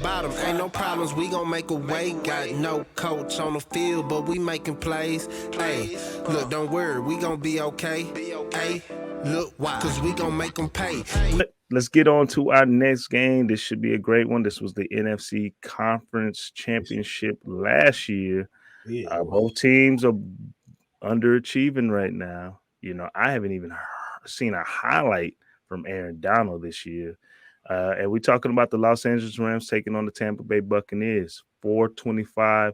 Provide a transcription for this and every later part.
bottom. Ain't no problems, we gon' make a way. Got no coach on the field, but we making plays. Hey, look, don't worry, we gon' be okay. Hey, look, why? Cause we gon' make them pay. Let's get on to our next game. This should be a great one. This was the NFC Conference Championship last year. Both teams are underachieving right now. I haven't even seen a highlight from Aaron Donald this year. And we're talking about the Los Angeles Rams taking on the Tampa Bay Buccaneers. 4:25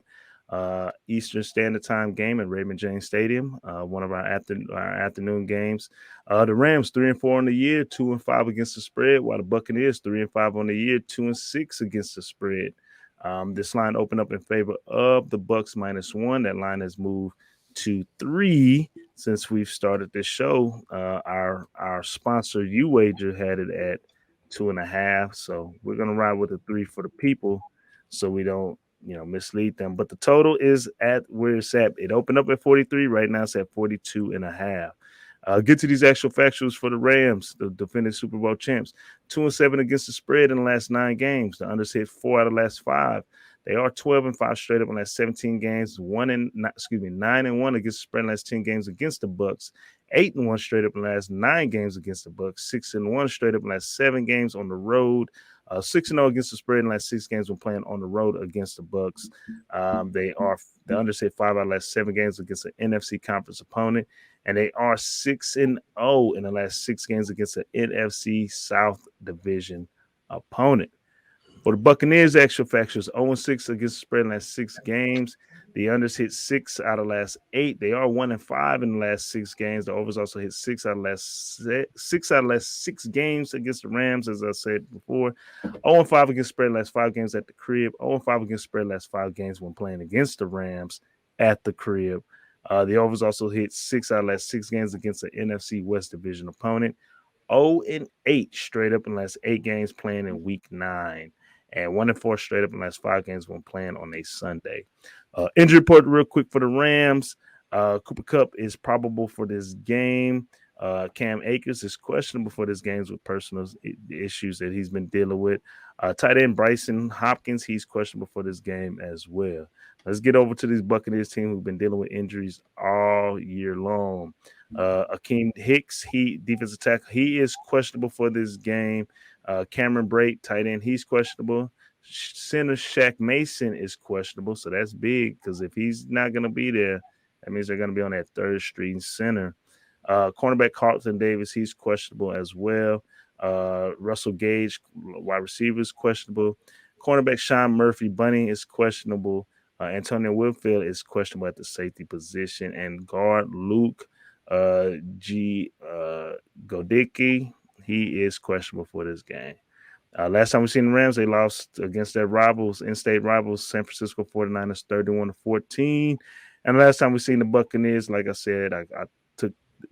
Eastern Standard Time game at Raymond James Stadium. One of our afternoon games. The Rams 3-4 on the year, 2-5 against the spread, while the Buccaneers 3-5 on the year, 2-6 against the spread. This line opened up in favor of the Bucks -1. That line has moved to 3 since we've started this show. Our sponsor, UWager, had it at 2.5. So we're gonna ride with the 3 for the people, so we don't mislead them. But the total is at where it's at. It opened up at 43. Right now it's at 42.5. Get to these actual factuals for the Rams, the defending Super Bowl champs. 2-7 against the spread in the last 9 games. The unders hit 4 out of the last 5. They are 12-5 straight up in the last 17 games. 9-1 against the spread in the last 10 games against the Bucks. 8-1 straight up in the last 9 games against the Bucks. 6-1 straight up in the last 7 games on the road. 6-0 against the spread in the last 6 games when playing on the road against the Bucks. The unders hit 5 out of the last 7 games against an NFC conference opponent. And they are 6-0 in the last 6 games against an NFC South Division opponent. For the Buccaneers, actual factors 0-6 against the spread in the last 6 games. The unders hit 6 out of the last 8. They are 1-5 in the last 6 games. The overs also hit 6 out of the last 6 games against the Rams, as I said before. 0-5 against spread in the last 5 games at the crib. 0-5 against spread in the last 5 games when playing against the Rams at the crib. The overs also hit 6 out of the last 6 games against the NFC West Division opponent. 0-8 straight up in the last 8 games playing in Week 9. And 1-4 straight up in the last 5 games when playing on a Sunday. Injury report real quick for the Rams. Cooper Kupp is probable for this game. Cam Akers is questionable for this game with personal issues that he's been dealing with. Tight end Bryson Hopkins, he's questionable for this game as well. Let's get over to these Buccaneers team who've been dealing with injuries all year long. Akeem Hicks, defensive tackle, he is questionable for this game. Cameron Brate, tight end, he's questionable. Center Shaq Mason is questionable, so that's big because if he's not going to be there, that means they're going to be on that third string center. Cornerback Carlton Davis, he's questionable as well. Russell Gage, wide receiver, is questionable. Cornerback Sean Murphy Bunny is questionable. Antonio Whitfield is questionable at the safety position. And guard Luke Godicki, he is questionable for this game. Last time we seen the Rams, they lost against their rivals, in-state rivals, San Francisco 49ers, 31-14. And last time we seen the Buccaneers, like I said,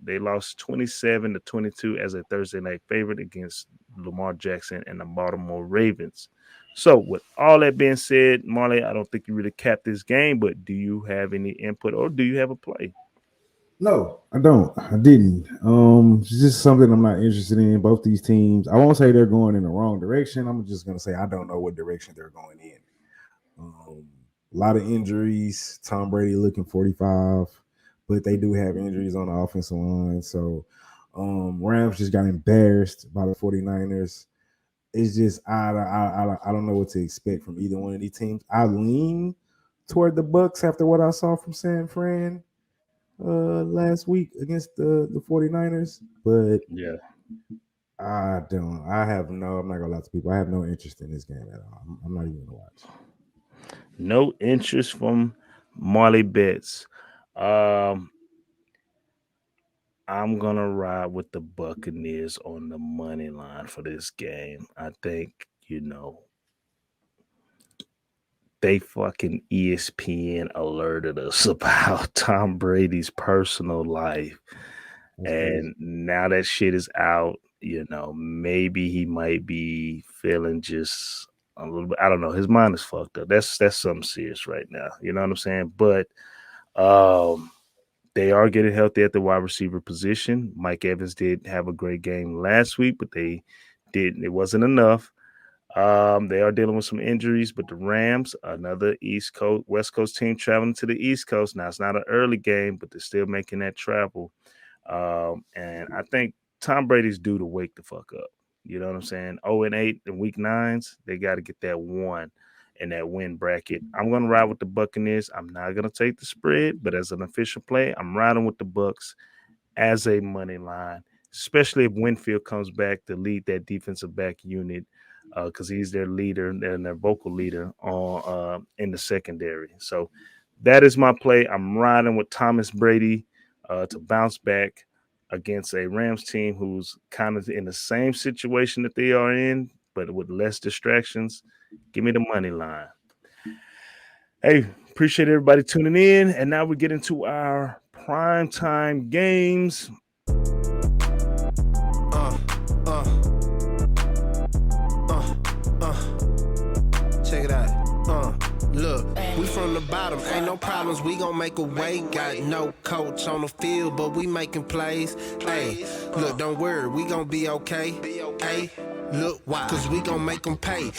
they lost 27-22 as a Thursday night favorite against Lamar Jackson and the Baltimore Ravens. So with all that being said, Marley, I don't think you really capped this game, but do you have any input or do you have a play? No, I don't. I didn't. It's just something I'm not interested in. Both these teams, I won't say they're going in the wrong direction. I'm just going to say I don't know what direction they're going in. A lot of injuries. Tom Brady looking 45, but they do have injuries on the offensive line. So Rams just got embarrassed by the 49ers. It's just I don't know what to expect from either one of these teams. I lean toward the Bucks after what I saw from San Fran last week against the 49ers, but yeah, I'm not gonna lie to people. I have no interest in this game at all. I'm not even gonna watch. No interest from Marley Bets. I'm gonna ride with the Buccaneers on the money line for this game. I think, they fucking ESPN alerted us about Tom Brady's personal life. That's And crazy. now that shit is out, maybe he might be feeling just a little bit. I don't know. His mind is fucked up. That's something serious right now. You know what I'm saying? But they are getting healthy at the wide receiver position. Mike Evans did have a great game last week, but it wasn't enough. They are dealing with some injuries, but the Rams, another West Coast team traveling to the East Coast. Now, it's not an early game, but they're still making that travel. And I think Tom Brady's due to wake the fuck up. You know what I'm saying? 0-8 in week 9s. They got to get that 1 in that win bracket. I'm going to ride with the Buccaneers. I'm not going to take the spread, but as an official play, I'm riding with the Bucs as a money line, especially if Winfield comes back to lead that defensive back unit, because he's their leader and their vocal leader on in the secondary. So that is my play. I'm riding with Thomas Brady to bounce back against a Rams team who's kind of in the same situation that they are in, but with less distractions. Give me the money line. Hey, appreciate everybody tuning in. And now we get into our primetime games. Check it out. Look, we from the bottom, ain't no problems, we gon' make a way. Got no coach on the field, but we making plays. Hey, look, don't worry, we gon' be okay. Hey, look, why? Cause we gon' make them pay.